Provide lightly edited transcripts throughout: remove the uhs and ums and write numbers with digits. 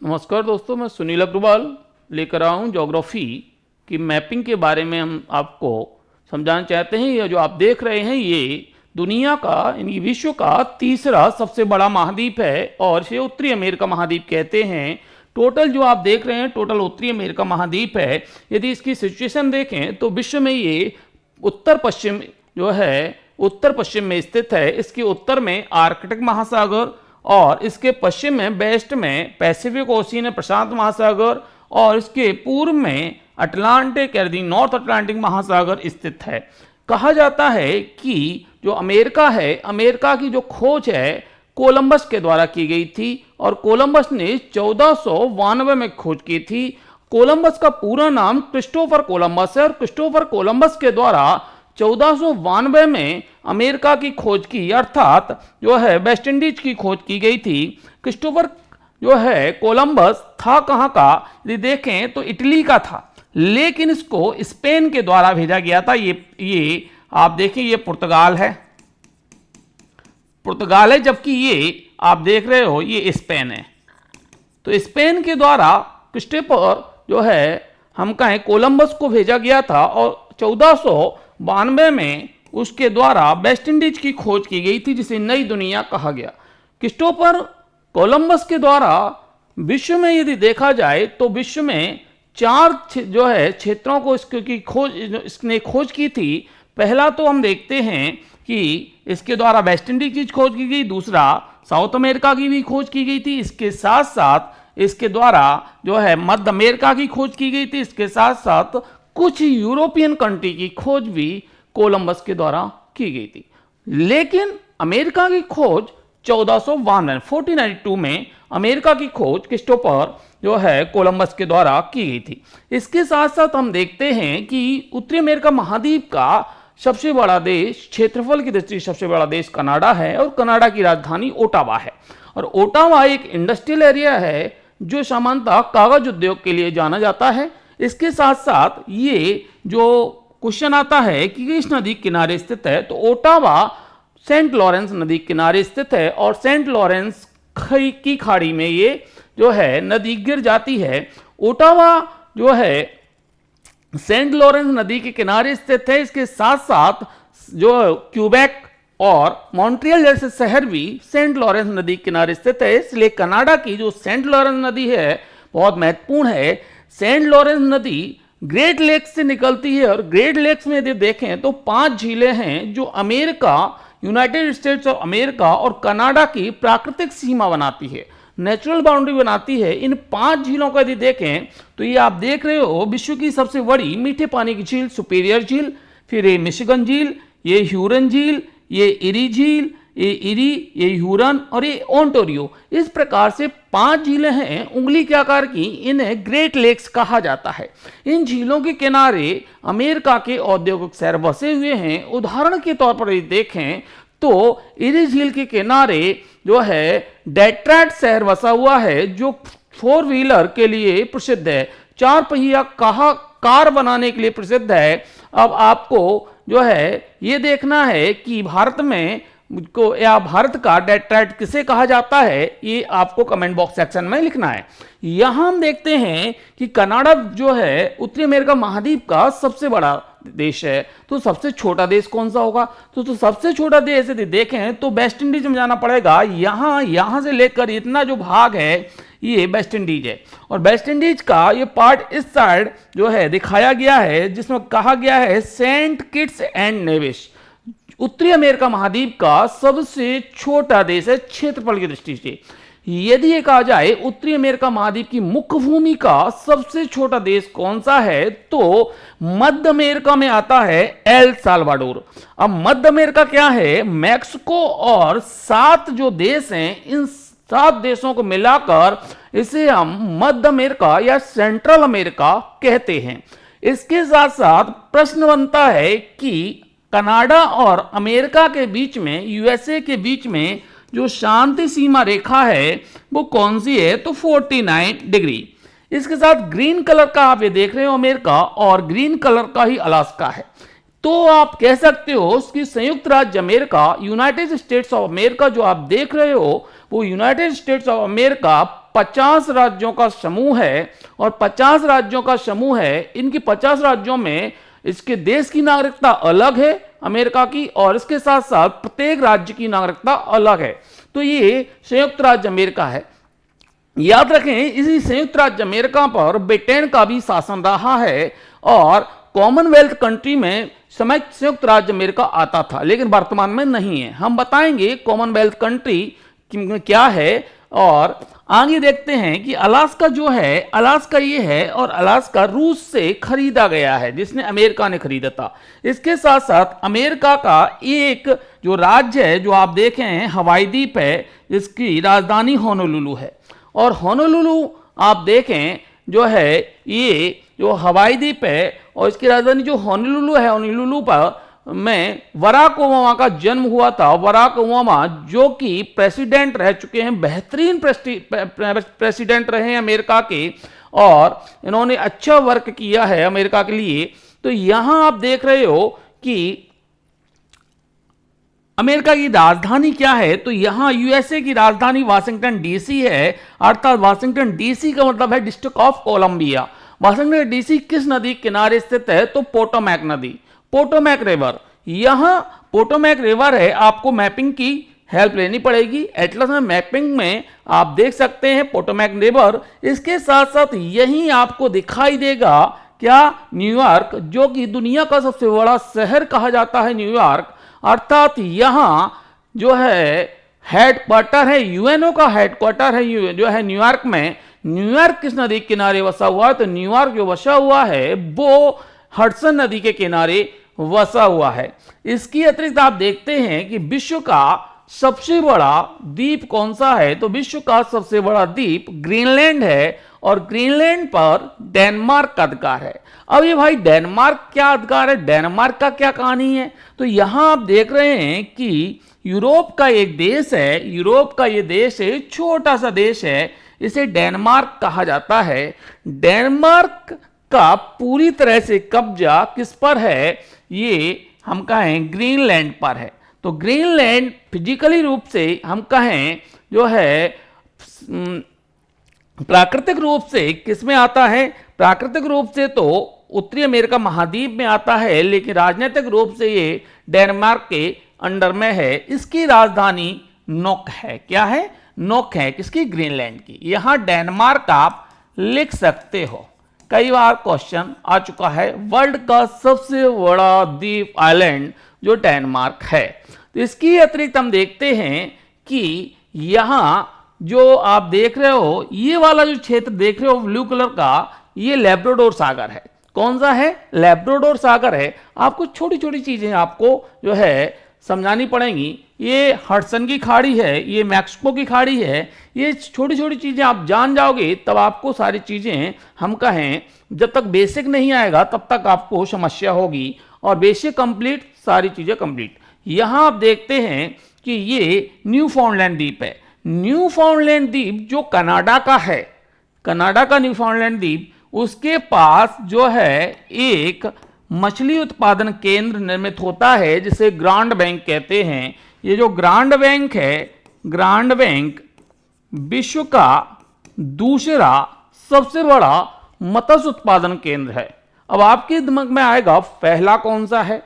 नमस्कार दोस्तों, मैं सुनील अग्रवाल लेकर आया हूँ ज्योग्राफी की मैपिंग के बारे में। हम आपको समझाना चाहते हैं। ये जो आप देख रहे हैं ये दुनिया का यानी विश्व का तीसरा सबसे बड़ा महाद्वीप है और इसे उत्तरी अमेरिका महाद्वीप कहते हैं। टोटल जो आप देख रहे हैं टोटल उत्तरी अमेरिका महाद्वीप है। यदि इसकी सिचुएशन देखें तो विश्व में ये उत्तर पश्चिम जो है उत्तर पश्चिम में स्थित है। इसके उत्तर में आर्कटिक महासागर और इसके पश्चिम में वेस्ट में पैसिफिक ओशियन प्रशांत महासागर और इसके पूर्व में अटलांटिक यानी नॉर्थ अटलांटिक महासागर स्थित है। कहा जाता है कि जो अमेरिका है, अमेरिका की जो खोज है कोलंबस के द्वारा की गई थी और कोलंबस ने 1492 में खोज की थी। कोलंबस का पूरा नाम क्रिस्टोफर कोलंबस है और क्रिस्टोफर कोलंबस के द्वारा 1492 में अमेरिका की खोज की, अर्थात जो है वेस्ट इंडीज की खोज की गई थी। क्रिस्टोफर जो है कोलंबस था कहाँ का, यदि देखें तो इटली का था, लेकिन इसको स्पेन के द्वारा भेजा गया था। ये आप देखें ये पुर्तगाल है, जबकि ये आप देख रहे हो ये स्पेन है। तो स्पेन के द्वारा क्रिस्टोफर जो है हम कहें कोलंबस को भेजा गया था और 1492 में उसके द्वारा वेस्ट इंडीज की खोज की गई थी, जिसे नई दुनिया कहा गया। क्रिस्टोफर कोलंबस के द्वारा विश्व में यदि देखा जाए तो विश्व में 4 जो है क्षेत्रों को इसने खोज की थी। पहला तो हम देखते हैं कि इसके द्वारा वेस्ट इंडीज की खोज की गई, दूसरा साउथ अमेरिका की भी खोज की गई थी, इसके साथ साथ इसके द्वारा जो है मध्य अमेरिका की खोज की गई थी, इसके साथ साथ कुछ यूरोपियन कंट्री की खोज भी कोलंबस के द्वारा की गई थी। लेकिन अमेरिका की खोज 1492 में अमेरिका की खोज क्रिस्टोफर जो है कोलंबस के द्वारा की गई थी। इसके साथ साथ हम देखते हैं कि उत्तरी अमेरिका महाद्वीप का सबसे बड़ा देश, क्षेत्रफल की दृष्टि से सबसे बड़ा देश कनाडा है और कनाडा की राजधानी ओटावा है। और ओटावा एक इंडस्ट्रियल एरिया है जो सामान्यतः कागज उद्योग के लिए जाना जाता है। इसके साथ साथ ये जो क्वेश्चन आता है कि किस नदी किनारे स्थित है, तो ओटावा सेंट लॉरेंस नदी किनारे स्थित है और सेंट लॉरेंस की खाड़ी में ये जो है नदी गिर जाती है। ओटावा जो है सेंट लॉरेंस नदी के किनारे स्थित है। इसके साथ साथ जो क्यूबेक और मॉन्ट्रियल जैसे शहर भी सेंट लॉरेंस नदी किनारे स्थित है। इसलिए कनाडा की जो सेंट लॉरेंस नदी है बहुत महत्वपूर्ण है। सेंट लॉरेंस नदी ग्रेट लेक्स से निकलती है और ग्रेट लेक्स में यदि देखें तो 5 झीलें हैं जो America, United states of America और कनाडा की प्राकृतिक सीमा बनाती है, नेचुरल बाउंड्री बनाती है। इन 5 झीलों को यदि देखें तो ये आप देख रहे हो विश्व की सबसे बड़ी मीठे पानी की झील सुपीरियर झील, फिर ये मिशिगन झील, ये ह्यूरन झील, ये इरी झील, ये ह्यूरन और ये ओंटारियो। इस प्रकार से 5 झीलें हैं उंगली के आकार की, इन्हें ग्रेट लेक्स कहा जाता है। इन झीलों के किनारे अमेरिका के औद्योगिक शहर बसे हुए हैं। उदाहरण के तौर पर यदि देखें तो इरी झील के किनारे जो है डेट्रॉइट शहर बसा हुआ है जो 4 व्हीलर के लिए प्रसिद्ध है, 4 पहिया कार बनाने के लिए प्रसिद्ध है। अब आपको जो है ये देखना है कि भारत में को या भारत का डेट्रॉइट किसे कहा जाता है, ये आपको कमेंट बॉक्स सेक्शन में लिखना है। यहां हम देखते हैं कि कनाडा जो है उत्तरी अमेरिका महाद्वीप का सबसे बड़ा देश है। तो सबसे छोटा देश कौन सा होगा, तो सबसे छोटा देश यदि देखें तो वेस्ट इंडीज में जाना पड़ेगा। यहां से लेकर इतना जो भाग है ये वेस्ट इंडीज है और वेस्ट इंडीज का ये पार्ट इस साइड जो है दिखाया गया है जिसमें कहा गया है सेंट किट्स एंड नेविस। उत्तरी अमेरिका महाद्वीप का सबसे छोटा देश है क्षेत्रफल की दृष्टि से। यदि ये कहा जाए उत्तरी अमेरिका महाद्वीप की मुख्य भूमि का सबसे छोटा देश कौन सा है, तो मध्य अमेरिका में आता है एल साल्वाडोर। अब मध्य अमेरिका क्या है, मैक्सिको और 7 जो देश हैं, इन 7 देशों को मिलाकर इसे हम मध्य अमेरिका या सेंट्रल अमेरिका कहते हैं। इसके साथ साथ प्रश्न बनता है कि कनाडा और अमेरिका के बीच में, यूएसए के बीच में जो शांति सीमा रेखा है वो कौन सी है, तो 49 डिग्री। इसके साथ ग्रीन कलर का आप ये देख रहे हो अमेरिका और ग्रीन कलर का ही अलास्का है। तो आप कह सकते हो कि संयुक्त राज्य America, United states of America जो आप देख रहे हो वो यूनाइटेड स्टेट्स ऑफ अमेरिका 50 राज्यों का समूह है, और 50 राज्यों का समूह है। इनकी 50 राज्यों में इसके देश की नागरिकता अलग है अमेरिका की, और इसके साथ साथ प्रत्येक राज्य की नागरिकता अलग है। तो ये संयुक्त राज्य अमेरिका है। याद रखें, इसी संयुक्त राज्य अमेरिका पर ब्रिटेन का भी शासन रहा है, और कॉमनवेल्थ कंट्री में समय संयुक्त राज्य अमेरिका आता था, लेकिन वर्तमान में नहीं है। हम बताएंगे कॉमनवेल्थ कंट्री क्या है, और आगे देखते हैं कि अलास्का जो है, अलास्का ये है, और अलास्का रूस से खरीदा गया है, जिसने अमेरिका ने खरीदा था। इसके साथ साथ अमेरिका का एक जो राज्य है जो आप देखें हैं हवाई द्वीप है, जिसकी राजधानी होनोलुलु है। और होनोलुलु आप देखें जो है ये जो हवाई द्वीप है, और इसकी राजधानी जो होनोलुलु है, होनोलुलु पर में बराक ओबामा का जन्म हुआ था। बराक ओबामा जो कि प्रेसिडेंट रह चुके हैं, बेहतरीन प्रेसिडेंट रहे हैं अमेरिका के, और इन्होंने अच्छा वर्क किया है अमेरिका के लिए। तो यहां आप देख रहे हो कि अमेरिका की राजधानी क्या है, तो यहां यूएसए की राजधानी वाशिंगटन डीसी है, अर्थात वाशिंगटन डीसी का मतलब है District of Columbia. Washington DC किस नदी के किनारे स्थित है, तो पोटोमैक नदी, पोटोमैक रिवर। यहां पोटोमैक रिवर है, आपको मैपिंग की हेल्प लेनी पड़ेगी। एटलस में मैपिंग में आप देख सकते हैं पोटोमैक रिवर। इसके साथ साथ यहीं आपको दिखाई देगा क्या, न्यूयॉर्क, जो कि दुनिया का सबसे बड़ा शहर कहा जाता है न्यूयॉर्क, अर्थात यहां जो है हेडक्वार्टर है, यूएनओ का हेडक्वार्टर है जो है न्यूयॉर्क में। न्यूयॉर्क किस नदी के किनारे बसा हुआ है, तो न्यूयॉर्क जो बसा हुआ है वो हडसन नदी के किनारे बसा हुआ है। इसकी अतिरिक्त आप देखते हैं कि विश्व का सबसे बड़ा द्वीप कौन सा है, तो विश्व का सबसे बड़ा द्वीप ग्रीनलैंड है, और ग्रीनलैंड पर डेनमार्क का अधिकार है। अब ये भाई डेनमार्क क्या अधिकार है, डेनमार्क का क्या कहानी है, तो यहां आप देख रहे हैं कि यूरोप का एक देश है, यूरोप का ये देश है, छोटा सा देश है, इसे डेनमार्क कहा जाता है। डेनमार्क का पूरी तरह से कब्जा किस पर है, ये हम कहें ग्रीनलैंड पर है। तो ग्रीनलैंड फिजिकली रूप से हम कहें जो है प्राकृतिक रूप से किस में आता है, प्राकृतिक रूप से तो उत्तरी अमेरिका महाद्वीप में आता है, लेकिन राजनीतिक रूप से ये डेनमार्क के अंडर में है। इसकी राजधानी नोक है, क्या है, नोक है, किसकी, ग्रीनलैंड की। यहां डेनमार्क आप लिख सकते हो, कई बार क्वेश्चन आ चुका है। वर्ल्ड का सबसे बड़ा द्वीप आइलैंड जो डेनमार्क है। तो इसकी अतिरिक्त हम देखते हैं कि यहां जो आप देख रहे हो, ये वाला जो क्षेत्र देख रहे हो ब्लू कलर का, ये लैब्राडोर सागर है। कौन सा है, लैब्राडोर सागर है। आपको छोटी छोटी चीजें आपको जो है समझानी पड़ेंगी। ये हडसन की खाड़ी है, ये मैक्सिको की खाड़ी है। ये छोटी छोटी चीजें आप जान जाओगे तब आपको सारी चीजें, हम कहें जब तक बेसिक नहीं आएगा तब तक आपको समस्या होगी, और बेसिक कंप्लीट, सारी चीजें कंप्लीट। यहां आप देखते हैं कि ये न्यूफाउंडलैंड द्वीप है। न्यूफाउंडलैंड द्वीप जो कनाडा का है, कनाडा का न्यूफाउंडलैंड द्वीप, उसके पास जो है एक मछली उत्पादन केंद्र निर्मित होता है, जिसे ग्रांड बैंक कहते हैं। ये जो ग्रांड बैंक है, ग्रांड बैंक विश्व का दूसरा सबसे बड़ा मत्स्य उत्पादन केंद्र है। अब आपके दिमाग में आएगा पहला कौन सा है,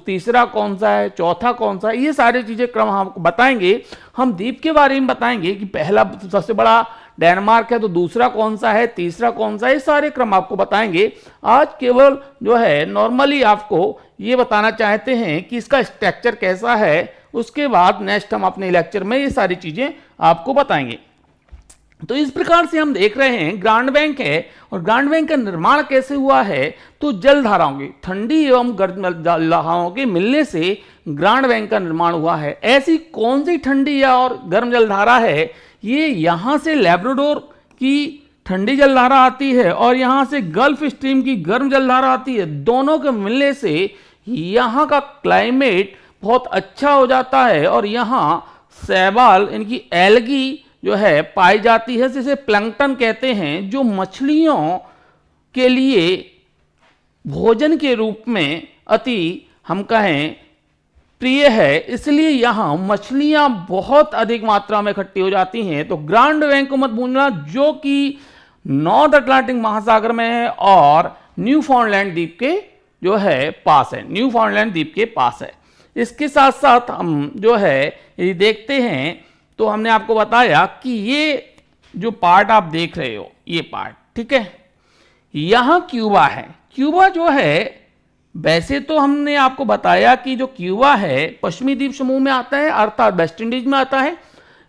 तीसरा कौन सा है, चौथा कौन सा है, ये सारी चीजें क्रम हम आपको बताएंगे। हम द्वीप के बारे में बताएंगे कि पहला सबसे बड़ा डेनमार्क है, तो दूसरा कौन सा है, तीसरा कौन सा है, ये सारे क्रम आपको बताएंगे। आज केवल जो है नॉर्मली आपको ये बताना चाहते हैं कि इसका स्ट्रक्चर कैसा है, उसके बाद नेक्स्ट हम अपने लेक्चर में ये सारी चीजें आपको बताएंगे। तो इस प्रकार से हम देख रहे हैं ग्रांड बैंक है, और ग्रांड बैंक का निर्माण कैसे हुआ है, तो जलधाराओं की, ठंडी एवं गर्म जलधाराओं के मिलने से ग्रांड बैंक का निर्माण हुआ है। ऐसी कौन सी ठंडी या और गर्म जलधारा है, ये यहाँ से लैब्राडोर की ठंडी जलधारा आती है, और यहाँ से गल्फ स्ट्रीम की गर्म जलधारा आती है। दोनों के मिलने से यहाँ का क्लाइमेट बहुत अच्छा हो जाता है, और यहाँ शैवाल, इनकी एल्गी जो है पाई जाती है, जिसे प्लैंकटन कहते हैं, जो मछलियों के लिए भोजन के रूप में अति हम कहें प्रिय है, इसलिए यहाँ मछलियां बहुत अधिक मात्रा में इकट्ठी हो जाती हैं। तो ग्रांड वैंको मत भूलना, जो कि नॉर्थ अटलांटिक महासागर में है और न्यूफाउंडलैंड द्वीप के जो है पास है, न्यूफाउंडलैंड द्वीप के पास है। इसके साथ साथ हम जो है यदि देखते हैं तो हमने आपको बताया कि ये जो पार्ट आप देख रहे हो, ये पार्ट, ठीक है, यहां क्यूबा है। क्यूबा जो है, वैसे तो हमने आपको बताया कि जो क्यूबा है पश्चिमी द्वीप समूह में आता है, अर्थात वेस्ट इंडीज में आता है,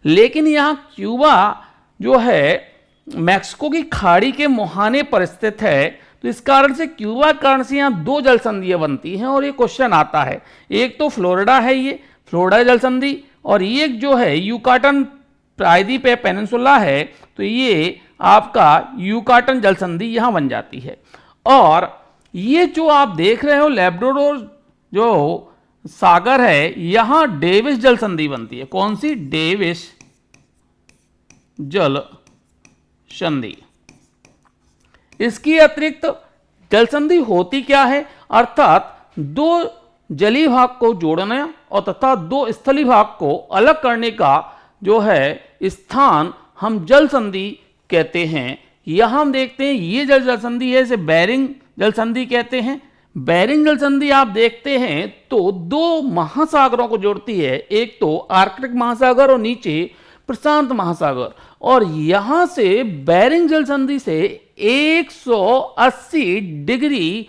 लेकिन यहां क्यूबा जो है मैक्सिको की खाड़ी के मुहाने पर स्थित है। तो इस कारण से क्यूबा कारण से यहाँ दो जल संधियां बनती हैं और ये क्वेश्चन आता है। एक तो फ्लोरिडा है, ये फ्लोरिडा जल संधि, और ये जो है यूकाटन प्रायद्वीप पेनिनसुला है, तो ये आपका यूकाटन जल संधि यहाँ बन जाती है। और ये जो आप देख रहे हो लैब्राडोर जो सागर है, यहाँ डेविस जल संधि बनती है। कौन सी? डेविस जल संधि। इसकी अतिरिक्त जल संधि होती क्या है? अर्थात दो जलीय भाग को जोड़ना और तथा दो स्थलीय भाग को अलग करने का जो है स्थान हम जल संधि कहते हैं। यहां हम देखते हैं ये जल संधि है, इसे बेरिंग जल संधि कहते हैं। बेरिंग जल संधि आप देखते हैं तो दो महासागरों को जोड़ती है, एक तो आर्कटिक महासागर और नीचे प्रशांत महासागर। और यहां से बेरिंग जल संधि से 180 डिग्री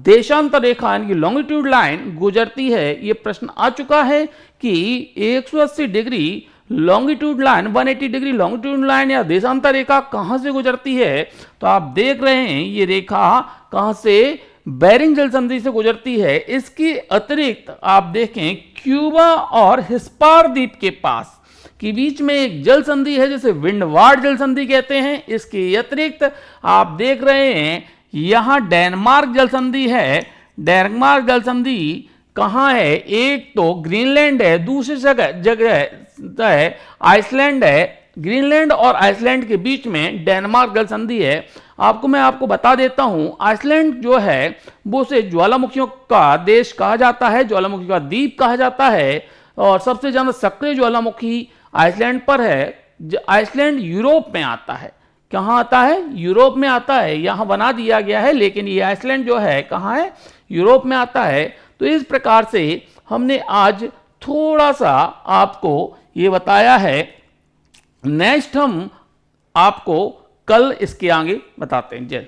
देशांतर रेखा यानी कि लॉन्गिट्यूड लाइन गुजरती है। यह प्रश्न आ चुका है कि 180 degree longitude line, 180 degree longitude line या देशांतर रेखा कहां से गुजरती है? तो आप देख रहे हैं ये रेखा कहां से? बेरिंग जल संधि से गुजरती है। इसके अतिरिक्त आप देखें क्यूबा और हिस्पार द्वीप के पास के बीच में एक जल संधि है जिसे विंडवार्ड जल संधि कहते हैं। इसके अतिरिक्त आप देख रहे हैं यहां डेनमार्क जल संधि है। डेनमार्क जल संधि कहां है? एक तो ग्रीनलैंड है, दूसरी जगह है आइसलैंड है। ग्रीनलैंड और आइसलैंड के बीच में डेनमार्क जल संधि है। मैं आपको बता देता हूं, आइसलैंड जो है वो उसे ज्वालामुखियों का देश कहा जाता है, ज्वालामुखी का द्वीप कहा जाता है, और सबसे ज्यादा सक्रिय ज्वालामुखी आइसलैंड पर है। आइसलैंड यूरोप में आता है। कहाँ आता है? यूरोप में आता है। यहाँ बना दिया गया है, लेकिन ये आइसलैंड जो है कहाँ है? यूरोप में आता है। तो इस प्रकार से हमने आज थोड़ा सा आपको ये बताया है। नेक्स्ट हम आपको कल इसके आगे बताते हैं। जय।